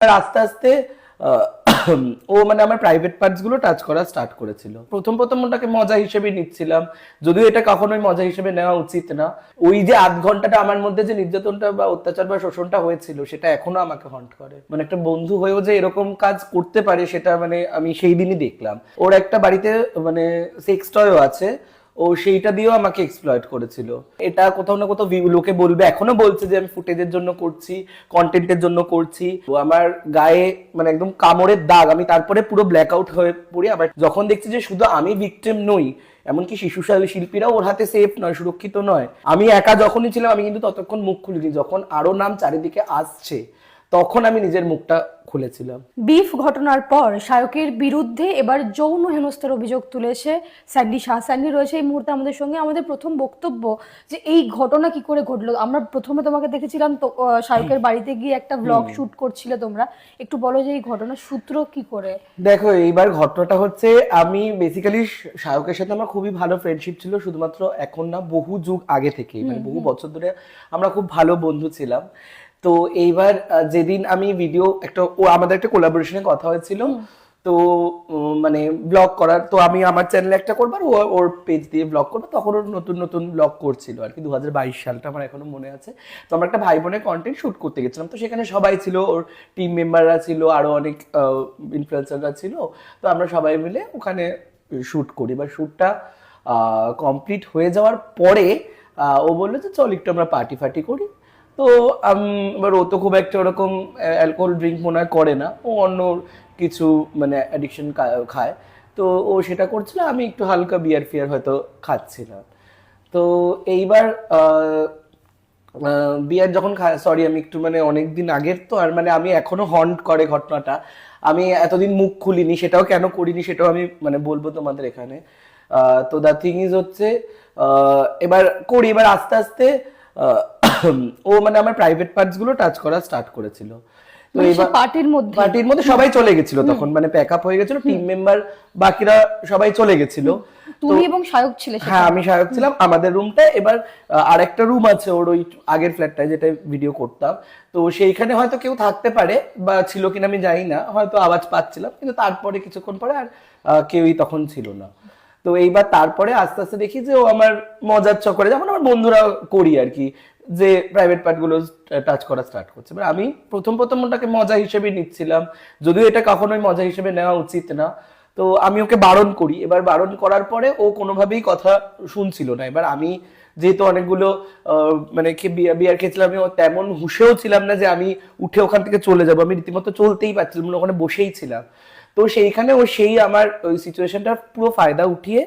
আর আস্তে আস্তে ও মানে আমার প্রাইভেট পার্টস গুলো টাচ করা স্টার্ট করেছিল। প্রথম ওটাকে মজা হিসেবে নিচ্ছিলাম, যদিও এটা কখনোই মজা হিসেবে নেওয়া উচিত না। ওই যে আধ ঘন্টাটা আমার মধ্যে যে নির্যাতনটা বা অত্যাচার বা শোষণটা হয়েছিল সেটা এখনো আমাকে হন্ট করে। মানে একটা বন্ধু হয়েও যে এরকম কাজ করতে পারে সেটা মানে আমি সেই দিনই দেখলাম। ওর একটা বাড়িতে মানে সেক্স টয়ও আছে, ও সেইটা দিয়েও আমাকে এক্সপ্লয়েট করেছিল। এটা কোথাও না কোথাও লোকে বলবে, এখনো বলছে যে আমি ফুটেজের জন্য করছি, কন্টেন্টের জন্য করছি। আমার গায়ে মানে একদম কামড়ের দাগ, আমি তারপরে পুরো ব্ল্যাক আউট হয়ে পড়ি। আবার যখন দেখছি যে শুধু আমি ভিকটিম নই, এমনকি শিশু শিল্পীরাও ওর হাতে সেফ নয়, সুরক্ষিত নয়। আমি একা যখনই ছিলাম আমি কিন্তু ততক্ষণ মুখ খুলিনি। যখন আরো নাম চারিদিকে আসছে তখন আমি নিজের মুখটা খুলেছিলাম। বিফ ঘটনার পর শায়কের বিরুদ্ধে এবার যৌন হেনস্থার অভিযোগ তুলেছে স্যান্ডি শাহ। স্যান্ডি রয়েছে এই মুহূর্তে আমাদের সঙ্গে। আমাদের প্রথম বক্তব্য যে এই ঘটনা কি করে ঘটলো। আমরা প্রথমে তোমাকে দেখেছিলাম তো শায়কের বাড়িতে গিয়ে একটা ব্লগ শুট করছিলে তোমরা, একটু বলো যে এই ঘটনার সূত্র কি করে। দেখো, এইবার ঘটনাটা হচ্ছে আমি বেসিক্যালি শায়কের সাথে আমার খুবই ভালো ফ্রেন্ডশিপ ছিল, শুধুমাত্র এখন না, বহু যুগ আগে থেকেই, মানে বহু বছর ধরে আমরা খুব ভালো বন্ধু ছিলাম। তো এইবার যেদিন আমি ভিডিও একটা আমাদের একটা কোলাবোরেশনের কথা হয়েছিল, তো মানে ব্লগ করার, তো আমি আমার চ্যানেলে একটা করবো আর ওর পেজ দিয়ে ব্লগ করবো। তখন ওর নতুন নতুন ব্লগ করছিল আর কি, 2022 সালটা আমার এখনো মনে আছে। তো আমরা একটা ভাই বোনের কন্টেন্ট শুট করতে গেছিলাম, তো সেখানে সবাই ছিল, ওর টিম মেম্বাররা ছিল, আরো অনেক ইনফ্লুয়েন্সাররা ছিল। তো আমরা সবাই মিলে ওখানে শুট করি। এবার শুটটা কমপ্লিট হয়ে যাওয়ার পরে ও বললো যে চল একটু আমরা পার্টি ফার্টি করি। তো এবার ও তো খুব একটা ওরকম অ্যালকোহল ড্রিঙ্ক মনে হয় করে না, ও অন্য কিছু মানে অ্যাডিকশন খায়। তো ও সেটা করছিল, আমি একটু হালকা বিয়ার ফিয়ার হয়তো খাচ্ছিলাম। তো এইবার বিয়ার যখন সরি আমি একটু মানে অনেকদিন আগের তো, আর মানে আমি এখনো হন্ট করে ঘটনাটা। আমি এতদিন মুখ খুলিনি, সেটাও কেন করিনি সেটাও আমি মানে বলবো তোমাদের এখানে। তো দ্য থিং ইজ হচ্ছে এবার করি, এবার আস্তে আস্তে ও মানে আমার প্রাইভেট পার্টস গুলো টাচ করা স্টার্ট করেছিল। তো এবার পার্টির মধ্যে সবাই চলে গেছিল তখন, মানে প্যাক আপ হয়ে গেছিল, টিম মেম্বার বাকিরা সবাই চলে গেছিল। তুমি এবং শায়ক ছিলে? হ্যাঁ, আমি শায়ক ছিলাম আমাদের রুমটা। এবার আরেকটা রুম আছে ওর ওই আগের ফ্ল্যাটটায় যেটা ভিডিও করতাম, তো সেইখানে হয়তো কেউ থাকতে পারে বা ছিল কিনা আমি জানি না, হয়তো আওয়াজ পাচ্ছিলাম, কিন্তু তারপরে কিছুক্ষণ পরে আর কেউই তখন ছিল না। তো এইবার তারপরে আস্তে আস্তে দেখি যে ও আমার মজার চক্করে, যেমন আমার বন্ধুরা করি আর কি, যে প্রাইভেট পার্ট গুলো টাচ করা স্টার্ট করছে। এবার আমি প্রথম ওটাকে মজা হিসেবে নিচ্ছিলাম, যদিও এটা কখনোই মজা হিসেবে নেওয়া উচিত না। তো আমি ওকে বারণ করি। এবার বারণ করার পরে ও কোনোভাবেই কথা শুনছিল না। এবার আমি যেহেতু অনেকগুলো মানে বিয়ার খেয়েছিলাম, আমি তেমন হুঁশেও ছিলাম না যে আমি উঠে ওখান থেকে চলে যাবো। আমি রীতিমতো চলতেই পারছিলাম, ওখানে বসেই ছিলাম। তো সেইখানে ও সেই আমার ওই সিচুয়েশনটা পুরো ফায়দা উঠিয়ে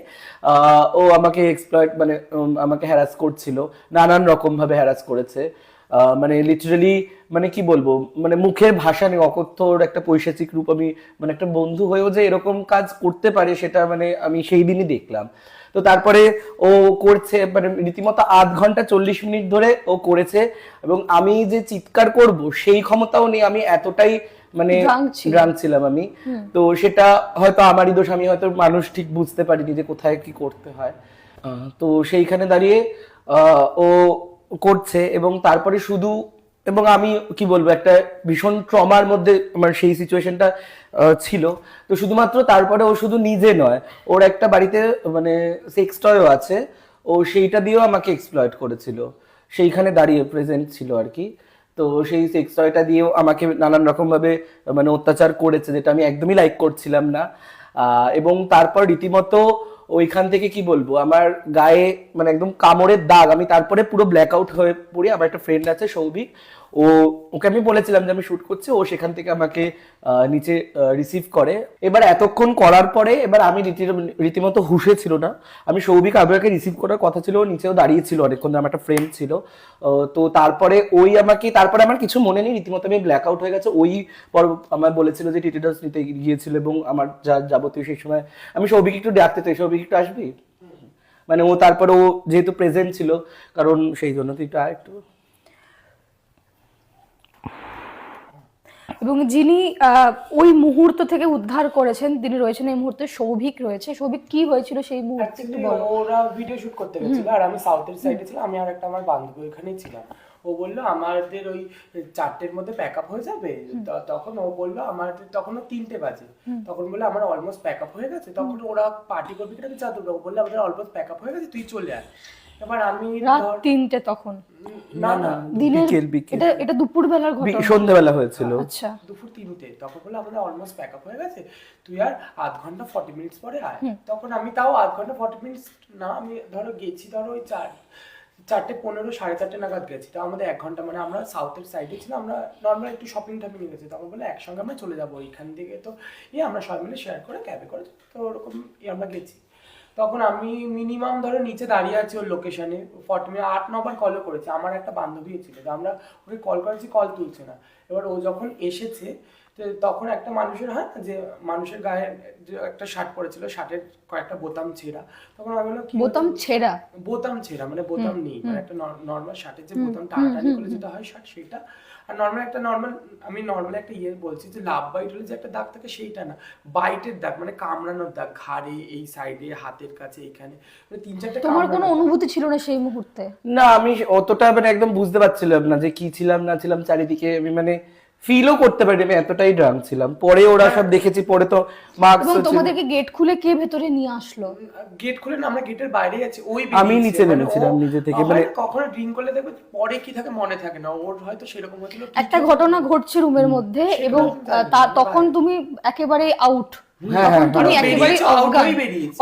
ও আমাকে এক্সপ্লয়েট মানে আমাকে হ্যারাস করছিল, নানান রকম ভাবে হ্যারাস করেছে। মানে লিটারালি মানে কি বলবো, মানে মুখের ভাষা নেই, অকথ্যর একটা পৈশাচিক রূপ। আমি মানে একটা বন্ধু হয়েও যে এরকম কাজ করতে পারে সেটা মানে আমি সেই দিনই দেখলাম। তো তারপরে ও করছে মানে রীতিমতো আধ ঘন্টা 40 মিনিট ধরে ও করেছে, এবং আমি যে চিৎকার করব সেই ক্ষমতাও নেই, আমি এতটাই মানে ড্রাঙ্ক ছিলাম আমি। তো সেটা হয়তো আমারই দোষ, আমি হয়তো মানুষ ঠিক বুঝতে পারিনি যে কোথায় কি করতে হয়। তো সেইখানে দাঁড়িয়ে ও করছে, এবং তারপরে শুধু, এবং আমি কি বলবো, একটা ভীষণ ট্রমার মধ্যে আমার সেই সিচুয়েশনটা ছিল। তো শুধুমাত্র তারপরে ও শুধু নিজে নয়, ওর একটা বাড়িতে মানে সেক্স টয়ও আছে, ও সেইটা দিয়েও আমাকে এক্সপ্লয়েট করেছিল, সেইখানে দাঁড়িয়ে প্রেজেন্ট ছিল আর কি। তো সেই সেক্স টয়টা দিয়েও আমাকে নানান রকম ভাবে মানে অত্যাচার করেছে, যেটা আমি একদমই লাইক করছিলাম না। এবং তারপর রীতিমতো ওইখান থেকে কি বলবো, আমার গায়ে মানে একদম কামড়ের দাগ, আমি তারপরে পুরো ব্ল্যাক আউট হয়ে পড়ি। আমার একটা ফ্রেন্ড আছে সৌভিক, ওকে আমি বলেছিলাম যে আমি শুট করছি, ও সেখান থেকে আমাকে নিচে রিসিভ করে। এবার এতক্ষণ করার পরে এবার আমি রীতিমতো হুঁশে ছিল না। আমি সৌভিক আবরাকে রিসিভ করার কথা ছিল, ও নিচেও দাঁড়িয়ে ছিল অনেকক্ষণ, আমার একটা ফ্রেন্ড ছিল। তো তারপরে তারপরে আমার কিছু মনে নেই, রীতিমতো আমি ব্ল্যাক আউট হয়ে গেছে। ওই পর আমার বলেছিল যে টিটেনাস নিতে গিয়েছিল, এবং আমার যা যাবতীয় সেই সময় আমি সৌভিক একটু ডাকতে চাই, সৌভিক একটু আসবি, মানে ও তারপরে ও যেহেতু প্রেজেন্ট ছিল, কারণ সেই জন্য তুই একটু। এবং যিনি ওই মুহূর্ত থেকে উদ্ধার করেছেন তিনি রয়েছেন এই মুহূর্তে, সৌভিক রয়েছে। সৌভিক, কি হয়েছিল সেই মুহূর্তে একটু বলো। ওরা ভিডিও শুট করতে গেছিল আর আমি সাউথের সাইডে ছিলাম, আমি আর একটা আমার বান্ধবী ওইখানেই ছিলাম। ও বললো আমাদের ওই 4টের মধ্যে প্যাক আপ হয়ে যাবে। তখন ও বললো আমাদের তখন 3টে বাজে, তখন বললো আমার অলমোস্ট প্যাক আপ হয়ে গেছে। তখন ওরা পার্টি করবে কিনা জানতো না, ও বললো আমাদের অলমোস্ট প্যাক আপ হয়ে গেছে, তুই চলে আয়। এবার আমি রাত 3টে তখন? না না দিনের বিকেল। এটা দুপুর বেলার ঘটনা? সন্ধ্যাবেলা হয়েছিল। আচ্ছা, দুপুর 3টে। তখন বললো আমাদের অলমোস্ট প্যাক আপ হয়ে গেছে, তুই আর আধ ঘন্টা 40 মিনিটস পরে আয়। তখন আমি তাও আধ ঘন্টা 40 মিনিটস না, আমি ধরো গেছি ধরো ওই 4:15 4:30 নাগাদ গেছি। তো আমাদের 1 ঘন্টা, মানে আমরা সাউথের সাইডে ছিলাম, আমরা নর্মাল একটু শপিং টপিং গেছি। তখন বলে একসঙ্গে আমরা চলে যাবো এখান থেকে, তো আমরা সবাই মিলে শেয়ার করে ক্যাবে করে, তো ওরকম আমরা গেছি। তখন আমি মিনিমাম ধরো নিচে দাঁড়িয়ে আছি ওর লোকেশনে 40 মিনিট, 8-9 বার কলও করেছি। আমার একটা বান্ধবী ছিল, তো আমরা ওকে কল করেছি, কল তুলছে না। এবার ও যখন এসেছে, তো তখন একটা মানুষের হয় না যে মানুষের গায়ে যে একটা শার্ট পরেছিল, শার্টের কয়েকটা বোতাম ছেঁড়া। তখন আমি বললাম কি বোতাম ছেঁড়া? বোতাম ছেঁড়া মানে বোতাম নেই, মানে একটা নর্মাল শার্টের যে বোতাম টানাটানি করে যেটা হয় শার্ট, সেটা। আর আমি নর্মাল একটা বলছি যে লাভ বাইট হলে যে একটা দাগ থাকে সেইটা না, বাইটের দাগ, মানে কামড়ানোর দাগ, ঘাড়ে, এই সাইডে, হাতের কাছে, এখানে, মানে 3-4টা। তোমার কোনো অনুভূতি ছিল না সেই মুহূর্তে? না, আমি অতটা মানে একদম বুঝতে পারছিলাম না যে কি ছিলাম না ছিলাম চারিদিকে, আমি মানে ফিলও করতে পারি, আমি এতটাই ড্রাঙ্ক ছিলাম। পরে ওরা সব দেখেছি, পরে তো মার্কস এবং তোমাদেরকে গেট খুলে কে ভেতরে নিয়ে আসলো? গেট খুলে না, আমরা গেটের বাইরে আছি, ওই আমি নিচে নেমেছিলাম নিজে থেকে, মানে কখনো ড্রিঙ্ক করলে দেখবে পরে কি থাকে মনে থাকে না, ওর হয়তো সেরকম হয়েছিল। একটা ঘটনা ঘটছে রুমের মধ্যে এবং তখন তুমি একেবারে আউট, তুমি একেবারে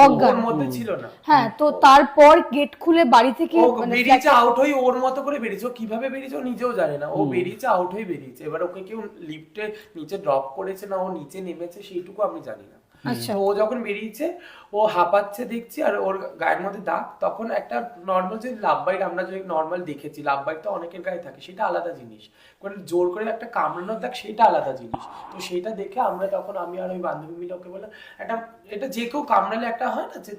অজ্ঞান মধ্যে ছিল না। হ্যাঁ, তো তারপর গেট খুলে বাড়ি থেকে বেরিয়েছে, আউট হয়ে ওর মতো করে বেরিয়েছে। ও কিভাবে বেরিয়েছে ও নিজেও জানে না, ও বেরিয়েছে, আউট হয়ে বেরিয়েছে। এবার ওকে কেউ লিফটে নিচে ড্রপ করেছে না ও নিচে নেমেছে সেইটুকু আমি জানি না। আচ্ছা, ও যখন বেরিয়েছে, ও হাঁপাচ্ছে দেখছি, আর ওর গায়ের মধ্যে দাগ। তখন একটা নর্মাল যে লাভ বাইট আমরা যে নর্মাল দেখেছি, লাভ বাইট তো অনেকের গায়ে থাকে, সেটা আলাদা জিনিস, মানে জোর করে একটা কামড়ানোর দাগ সেটা আলাদা জিনিস। তো সেটা দেখে আমরা তখন, আমি আর ওই বান্ধবী মিলে ওকে বললাম, এটা যে কেউ কামড়ালে একটা হয় না যে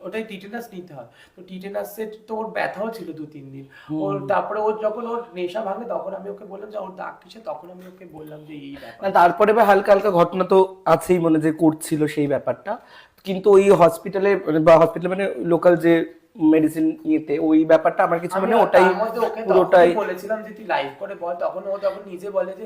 ওটাই টিটেনাস নিতে হয়। তো টিটেনাসের তো ওর ব্যথাও ছিল 2-3 দিন। ওর তারপরে যখন ওর নেশা ভাঙে, তখন আমি ওকে বললাম যে ওর দাগ কিসে, তখন আমি ওকে বললাম যে এই ব্যাপার। তারপরে হালকা হালকা ঘটনা তো আছেই, মনে যে করছিল সেই ব্যাপারটা। কিন্তু ওই হসপিটালে মানে লোকাল যে মেডিসিন ইয়েতে ওই ব্যাপারটা আমার কিছু মানে ওটাই পুরোটাই বলেছিলাম যে তুই লাইভ করে বল। তখন ও তখন নিজে বলে যে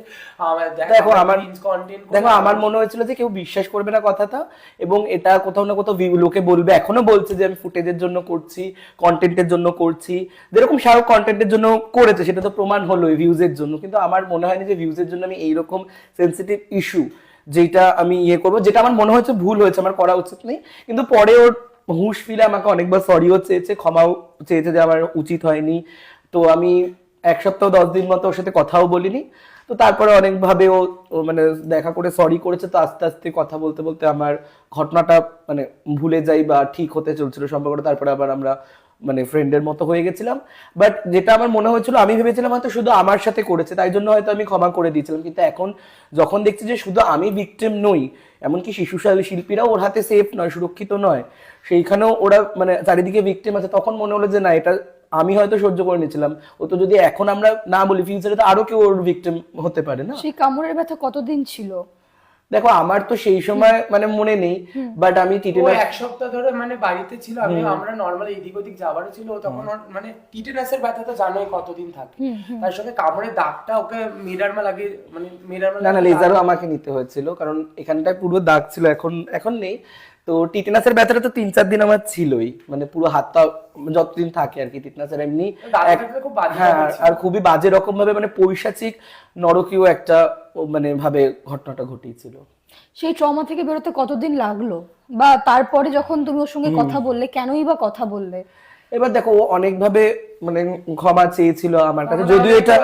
দেখো আমার মনে হয়েছিল যে কেউ বিশ্বাস করবে না কথাটা, এবং এটা কোথাও না কোথাও লোকে বলবে, এখনো বলছে যে আমি ফুটেজের জন্য করছি, কন্টেন্টের জন্য করছি। যেরকম শাহরুখ কন্টেন্টের জন্য করেছে, সেটা তো প্রমাণ হলো ভিউজের জন্য। কিন্তু আমার মনে হয়নি যে ভিউজের জন্য আমি এইরকম সেন্সিটিভ ইস্যু যেটা আমি করবো, যেটা আমার মনে হয়েছে ভুল হয়েছে, আমার করা উচিত নেই। কিন্তু পরে ওর হুঁশ ফিরে আমাকে অনেকবার সরিও চেয়েছে, ক্ষমাও চেয়েছে যে আমার উচিত হয়নি। তো আমি 1 সপ্তাহ 10 দিন মতো ওর সাথে কথাও বলিনি। তো তারপরে অনেকভাবে ও মানে দেখা করে সরি করেছে। তো আস্তে আস্তে কথা বলতে বলতে আমার ঘটনাটা মানে ভুলে যাই বা ঠিক হতে চলছিল সম্পর্কটা। তারপরে আবার আমরা মানে ফ্রেন্ডের মতো হয়ে গেছিলাম। বাট যেটা আমার মনে হয়েছিল, আমি ভেবেছিলাম হয়তো শুধু আমার সাথে করেছে, তাই জন্য হয়তো আমি ক্ষমা করে দিয়েছিলাম। কিন্তু এখন যখন দেখছি যে শুধু আমি ভিকটিম নই, এমনকি শিল্পীরাও ওর হাতে সেফ নয়, সুরক্ষিত নয়, সেইখানেও ওরা মানে চারিদিকে ভিকটিম আছে, তখন মনে হলো যে না, এটা আমি হয়তো সহ্য করে নিয়েছিলাম। ও তো যদি এখন আমরা না বলি, ফিউচারে তো আরো কেউ ওর ভিকটিম হতে পারে না। সেই কামড়ের ব্যথা কতদিন ছিল? দেখো আমার তো সেই সময় মানে মনে নেই, বাট আমি টিটেনাস 1 সপ্তাহ ধরে মানে বাড়িতে ছিল। আমরা নরমাল এদিক ওদিক যাওয়ারও ছিল। তখন মানে টিটেনাসের ব্যথা তো জানোই কতদিন থাকে, তার সঙ্গে কামড়ের দাগটা ওকে মিরারমা লাগে, মানে মিরারমা না লেজারও আমাকে নিতে হয়েছিল, কারণ এখানটায় পুরো দাগ ছিল, এখন নেই। তো টিটেনাসের ব্যথাটা তো 3-4 দিন আমার ছিলই, মানে পুরো হাতটা যতদিন থাকে আর কি টিটেনাসের এমনি। হ্যাঁ, আর খুবই বাজে রকম ভাবে, মানে পৈশাচিক নরকীয় একটা মানে ভাবে ঘটনাটা ঘটিয়েছিল। সেই ট্রমা থেকে বেরোতে কতদিন লাগলো, বা তারপরে যখন তুমি ওর সঙ্গে কথা বললে, কেনই বা কথা বললে? এবার দেখো, ও অনেকভাবে মানে ক্ষমা চেয়েছিল আমার কাছে, যদিও এটা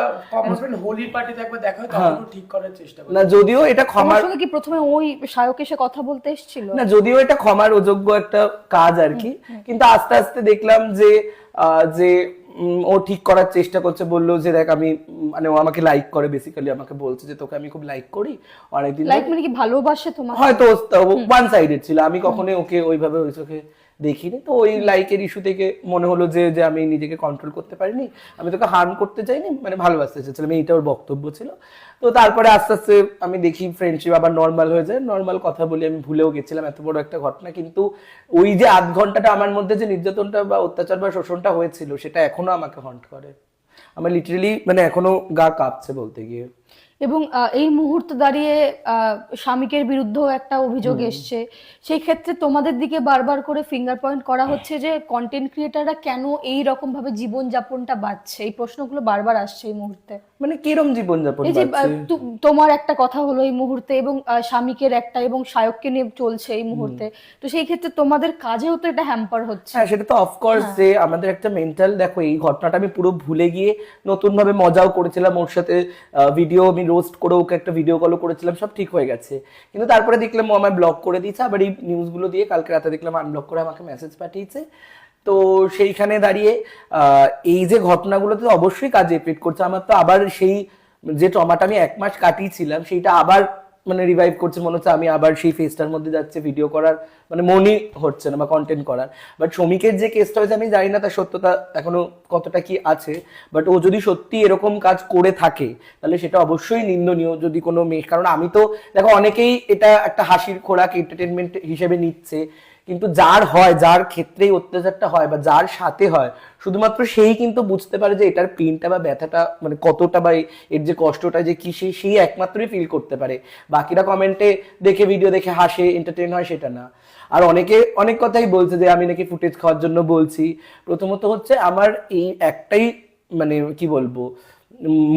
হোলি পার্টিতে একবার দেখা হয়, তখন ঠিক করার চেষ্টা করে না, যদিও এটা ক্ষমার সঙ্গে কি প্রথমে ওই শায়ক এসে কথা বলতে এসেছিল না, যদিও এটা ক্ষমার অযোগ্য একটা কাজ আর কি। কিন্তু আস্তে আস্তে দেখলাম যে যে ও ঠিক করার চেষ্টা করছে। বললো যে দেখ, আমি মানে ও আমাকে লাইক করে, বেসিক্যালি আমাকে বলছে যে তোকে আমি খুব লাইক করি অনেকদিন। লাইক মানে কি ভালোবাসে তোমাকে? হয়তো ওয়ান সাইডেড ছিল, আমি কখনোই ওকে ওইভাবে ওই চোখে দেখিনি। তো ওই লাইকের ইস্যু থেকে মনে হলো যে আমি নিজেকে কন্ট্রোল করতে পারিনি, আমি তোকে হার্ম করতে চাইনি, মানে ভালোবাসতে চেয়েছিলাম, এইটা ওর বক্তব্য ছিল। তো তারপরে আস্তে আস্তে আমি দেখি ফ্রেন্ডশিপ আবার নর্মাল হয়ে যায়, নর্মাল কথা বলি। আমি ভুলেও গেছিলাম এত বড় একটা ঘটনা, কিন্তু ওই যে আধ ঘন্টাটা আমার মধ্যে যে নির্যাতনটা বা অত্যাচার বা শোষণটা হয়েছিল, সেটা এখনো আমাকে হন্ট করে। আমার লিটারালি মানে এখনো গা কাঁপছে বলতে গিয়ে। এবং এই মুহূর্তে দাঁড়িয়ে স্বামীকের বিরুদ্ধেও একটা অভিযোগ এসছে, সেই ক্ষেত্রে তোমাদের দিকে বারবার করে ফিঙ্গার পয়েন্ট করা হচ্ছে যে কন্টেন্ট ক্রিয়েটাররা কেন এই রকম ভাবে জীবনযাপনটা বাঁচছে, এই প্রশ্নগুলো বারবার আসছে এই মুহূর্তে। মানে কিরম জীবনযাপন এই যে বাঁচছে? তোমার একটা কথা হলো এই মুহূর্তে, এবং স্বামীকের একটা, এবং সায়ককে নিয়ে চলছে এই মুহূর্তে, তো সেই ক্ষেত্রে তোমাদের কাজেও তো এটা হ্যাম্পার হচ্ছে। হ্যাঁ সেটা তো অফকোর্স, যে আমাদের একটা মেন্টাল, দেখো এই ঘটনাটা আমি পুরো ভুলে গিয়ে নতুন ভাবে মজাও করেছিলাম ওর সাথে, ভিডিও আমি রোস্ট করে ওকে একটা ভিডিও কলও করেছিলাম, সব ঠিক হয়ে গেছে। কিন্তু তারপরে দেখলাম ও আমায় ব্লক করে দিয়েছে, আবার এই নিউজগুলো দিয়ে কালকে রাতে দেখলাম আনব্লক করে আমাকে মেসেজ পাঠিয়েছে। তো সেইখানে দাঁড়িয়ে এই যে ঘটনাগুলো তো অবশ্যই কাজে এফেক্ট করছে। আমার তো আবার সেই যে ট্রমাটা আমি 1 মাস কাটিয়েছিলাম সেইটা আবার মানে রিভাইভ করছে, মনে হচ্ছে আমি আবার সেই ফেজটার মধ্যে যাচ্ছে, ভিডিও করার মানে মনই হচ্ছে না বা কন্টেন্ট করার। বাট শ্রমিকের যে কেসটা হয়েছে আমি জানি না তার সত্যতা এখনো কতটা কি আছে, বাট ও যদি সত্যি এরকম কাজ করে থাকে তাহলে সেটা অবশ্যই নিন্দনীয়। যদি কোনো মেয়ে, কারণ আমি তো দেখো অনেকেই এটা একটা হাসির খোরাক এন্টারটেনমেন্ট হিসেবে নিচ্ছে, কিন্তু যার হয়, যার ক্ষেত্রেই অত্যাচারটা হয় বা যার সাথে হয়, শুধুমাত্র সেই কিন্তু বুঝতে পারে যে এটার পেইনটা বা ব্যথাটা মানে কতটা, বা এর যে কষ্টটা যে কি, সেই একমাত্রই ফিল করতে পারে। বাকিরা কমেন্টে দেখে, ভিডিও দেখে হাসে, এন্টারটেইন হয়, সেটা না। আর অনেকে অনেক কথাই বলছে যে আমি নাকি ফুটেজ খাওয়ার জন্য বলছি। প্রথমত হচ্ছে আমার এই একটাই মানে কি বলবো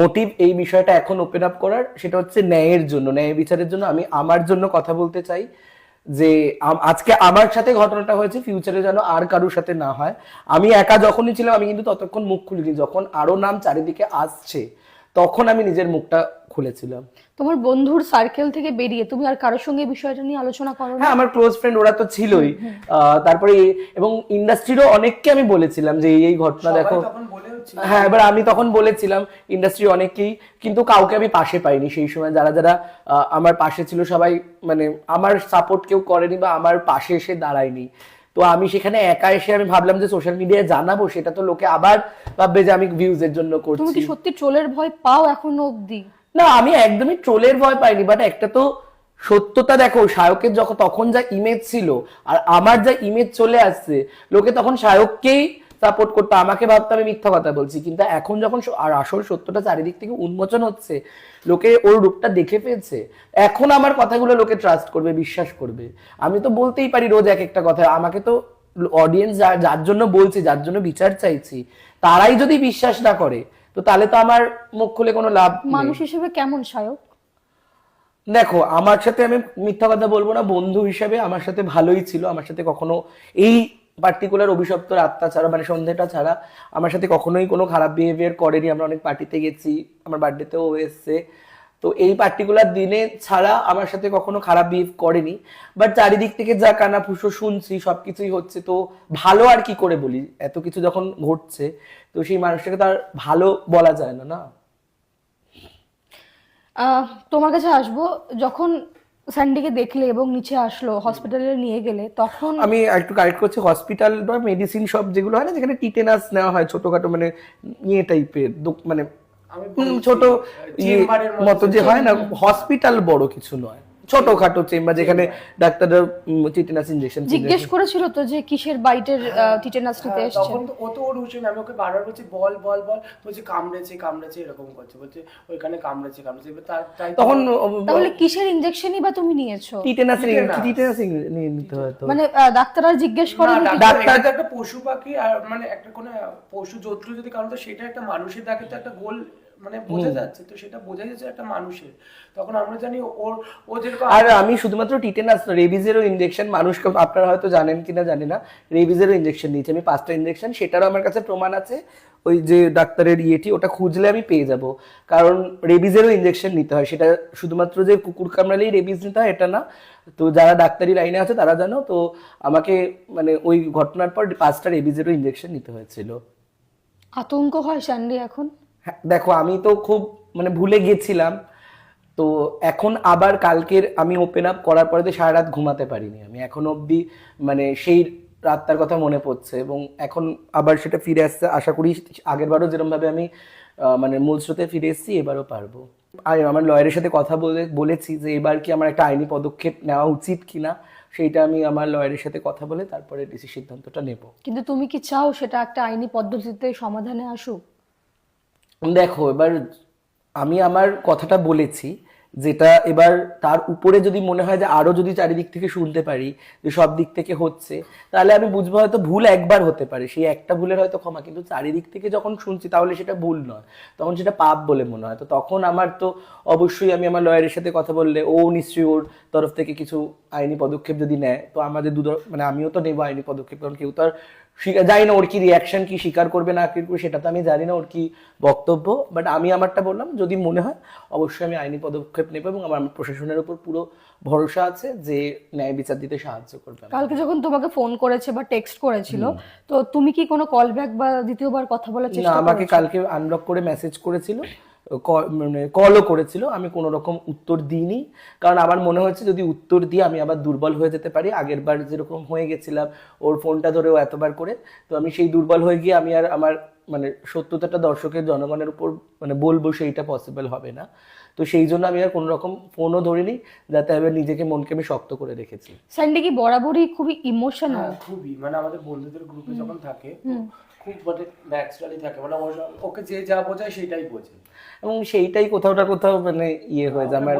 মোটিভ এই বিষয়টা এখন ওপেন আপ করার, সেটা হচ্ছে ন্যায়ের জন্য, ন্যায় বিচারের জন্য। আমি আমার জন্য কথা বলতে চাই যে আজকে আমার সাথে ঘটনাটা হয়েছে, ফিউচারে যেন আর কারোর সাথে না হয়। আমি একা যখনই ছিলাম আমি কিন্তু ততক্ষণ মুখ খুলিনি, যখন আরো নাম চারিদিকে আসছে তখন আমি নিজের মুখটা খুলেছিলাম। তোমার বন্ধুর সার্কেল থেকে বেরিয়ে তুমি আর কারোর সঙ্গে এই বিষয়টা নিয়ে আলোচনা করো না? হ্যাঁ, আমার ক্লোজ ফ্রেন্ড ওরা তো ছিলই, তারপরে এবং ইন্ডাস্ট্রিরও অনেককে আমি বলেছিলাম যে এই ঘটনা দেখো। তখন বলে হচ্ছে হ্যাঁ, এবার আমি তখন বলেছিলাম ইন্ডাস্ট্রি অনেকেই, কিন্তু কাউকে আমি পাশে পাইনি সেই সময়। যারা যারা আমার পাশে ছিল সবাই মানে আমার সাপোর্ট কেউ করেনি বা আমার পাশে এসে দাঁড়ায়নি। তো আমি সেখানে একা এসে আমি ভাবলাম যে সোশ্যাল মিডিয়ায় জানাবো, সেটা তো লোকে আবার ভাববে যে আমি ভিউজের জন্য তুমি করছি। কি সত্যি ট্রোলের ভয় পাও এখনো অবধি? না, আমি একদমই ট্রোলের ভয় পাইনি, বাট একটা তো সত্যতা দেখো, শায়কের যখন তখন যা ইমেজ ছিল আর আমার যা ইমেজ চলে আসছে, লোকে তখন শায়ককেই সাপোর্ট করতো, আমাকে ভাবতো আমি মিথ্যা কথা বলছি। কিন্তু এখন যখন আর আসল সত্যটা চারিদিক থেকে উন্মোচন হচ্ছে, লোকে ওর রূপটা দেখে ফেলছে, এখন আমার কথাগুলো লোকে ট্রাস্ট করবে, বিশ্বাস করবে। আমি তো বলতেই পারি রোজ এক একটা কথা, আমাকে তো অডিয়েন্স যার জন্য বলছে, যার জন্য বিচার চাইছি, তারাই যদি বিশ্বাস না করে তো তাহলে তো আমার মুখ খুলে কোনো লাভ নেই। মানুষ হিসেবে কেমন সায়ক? দেখো, আমার সাথে আমি মিথ্যা কথা বলবো না, বন্ধু হিসেবে আমার সাথে ভালোই ছিল। আমার সাথে কখনো এই পার্টিকুলার অভিশপ্ত রাতটা ছাড়া মানে সন্ধ্যেটা ছাড়া আমার সাথে কখনোই কোনো খারাপ বিহেভিয়ার করেনি। আমরা অনেক পার্টিতে গেছি, আমার বার্থডেতেও এসছে। তো এই পার্টিকুলার দিনে ছাড়া আমার সাথে কখনো খারাপ বিহেভ করেনি। বাট চারিদিক থেকে যা কানাফুসো শুনছি, সবকিছুই হচ্ছে, তো ভালো আর কি করে বলি? এত কিছু যখন ঘটছে তো সেই মানুষটাকে তো আর ভালো বলা যায় না, না? তোমার কাছে আসবো, যখন স্যান্ডিকে দেখলে এবং নিচে আসলো, হসপিটালে নিয়ে গেলে, তখন আমি একটু কারেক্ট করছি, হসপিটাল বা মেডিসিন সব যেগুলো হয় না, যেখানে টিটেনাস নেওয়া হয় ছোটখাটো মানে ইয়ে টাইপের মানে ছোট চেম্বারের মতো যে হয় না, হসপিটাল বড় কিছু নয়, ছোটখাটো চেম্বার যেখানে ডাক্তাররা টিটেনাস ইনজেকশন। জিজ্ঞেস করেছিল তো যে কিসের বাইটের টিটেনাস নিতে এসেছে? তখন তো ও তো ওর হুঁশে নেই, আমি ওকে বারবার বলছি বল বল বল, বলছে কামড়েছে কামড়েছে এরকম করছে, বলছে ওইখানে কামড়েছে কামড়েছে। এবার তাই তখন তাহলে কিসের ইনজেকশনই বা তুমি নিয়েছো? টিটেনাস নিয়ে নিতে হয় তো। মানে ডাক্তাররা জিজ্ঞেস করে না, নাকি? ডাক্তার তো একটা পশু পাখি আর মানে একটা কোনো পশু জন্তু যদি কারণ তো সেটা একটা মানুষের দাগে তো একটা গোল মানে বোঝা যাচ্ছে, তো সেটা বোঝা যাচ্ছে একটা মানুষের। তখন আমরা জানি ও যেরকম। আর আমি শুধুমাত্র টিটেনাস না, রেবিজেরও ইনজেকশন, মানুষকে আপনারা হয়তো জানেন কিনা জানি না, রেবিজেরও ইনজেকশন নিয়েছি আমি 5টা ইনজেকশন। সেটারও আমার কাছে প্রমাণ আছে, ওই যে ডাক্তারের ইয়েটি ওটা খুঁজলে আমি পেয়ে যাব। কারণ রেবিজেরও ইনজেকশন নিতে হয়, সেটা শুধুমাত্র যে কুকুর কামড়ালেই রেবিজ নিতে হয় এটা না। তো যারা ডাক্তারি লাইনে আছে তারা জানো, তো আমাকে মানে ওই ঘটনার পর 5টা রেবিজেরও ইনজেকশন নিতে হয়েছিল। আতঙ্ক হয় স্যান্ডি এখন? হ্যাঁ, দেখো আমি তো খুব মানে ভুলে গেছিলাম, তো এখন আবার কালকের আমি ওপেন আপ করার পরে তো সারা রাত ঘুমাতে পারিনি আমি, এখন অবধি মানে সেই রাতটার কথা মনে পড়ছে। এবং এখন আবার সেটা ফিরে আসছে, আশা করি আগের বারও যেরকম ভাবে আমি মানে মূল স্রোতে ফিরে এসেছি এবারও পারবো। আর আমার লয়ারের সাথে কথা বলেছি যে এবার কি আমার একটা আইনি পদক্ষেপ নেওয়া উচিত কিনা, সেইটা আমি আমার লয়ারের সাথে কথা বলে তারপরে সিদ্ধান্তটা নেব। কিন্তু তুমি কি চাও সেটা একটা আইনি পদ্ধতিতে সমাধানে আসুক? দেখো এবার আমি আমার কথাটা বলেছি, যেটা এবার তার উপরে যদি মনে হয় যে আরো যদি চারিদিক থেকে শুনতে পারি যে সব দিক থেকে হচ্ছে, তাহলে আমি বুঝবো হয়তো ভুল একবার হতে পারে, সেই একটা ভুলের হয়তো ক্ষমা, কিন্তু চারিদিক থেকে যখন শুনছি তাহলে সেটা ভুল নয়, তখন সেটা পাপ বলে মনে হয়। তো তখন আমার তো অবশ্যই আমি আমার লয়ারের সাথে কথা বললে ও নিশ্চয়ই ওর তরফ থেকে কিছু আইনি পদক্ষেপ যদি নেয়, তো আমাদের মানে আমিও তো নেবো আইনি পদক্ষেপ, কারণ কেউ তো আর জানি না ওর কি রিয়াকশন, কি স্বীকার করবে না করবে সেটা তো আমি জানি না, ওর কি বক্তব্য। বাট আমি আমারটা বললাম, যদি মনে হয় অবশ্যই আমি আইনি পদক্ষেপ নেবো, এবং আমার প্রশাসনের উপর পুরো ভরসা আছে যে ন্যায় বিচার দিতে সাহায্য করবে। কালকে যখন তোমাকে ফোন করেছে বা টেক্সট করেছিল, তো তুমি কি কোনো কল ব্যাক বা দ্বিতীয়বার কথা বলার না, চেষ্টা আমাকে করেছো? কালকে আনব্লক করে মেসেজ করেছিল, মানে কলও করেছিল, আমি কোনো রকম উত্তর দিইনি, কারণ আমার মনে হচ্ছে যদি উত্তর দিয়ে আমি আবার দুর্বল হয়ে যেতে পারি, আগের বার যেরকম হয়ে গেছিলাম ওর ফোনটা ধরেও এতবার করে, তো আমি সেই দুর্বল হয়ে গিয়ে আমি আর আমার মানে সত্যতাটা দর্শকের জনগণের উপর মানে বলবো সেইটা পসিবল হবে না। তো সেই জন্য আমি আর কোনো রকম ফোনও ধরিনি, যাতে আমি নিজেকে মনকে আমি শক্ত করে রেখেছি। স্যান্ডি কি বরাবরই খুবই ইমোশনাল? হ্যাঁ খুবই, মানে আমাদের বন্ধুদের গ্রুপে যখন থাকে খুব মানে ন্যাচারালি থাকে, মানে ওকে যে যা বোঝায় সেটাই বোঝে, এবং সেইটাই কোথাও না কোথাও মানে ইয়ে হয়ে যায় আমার।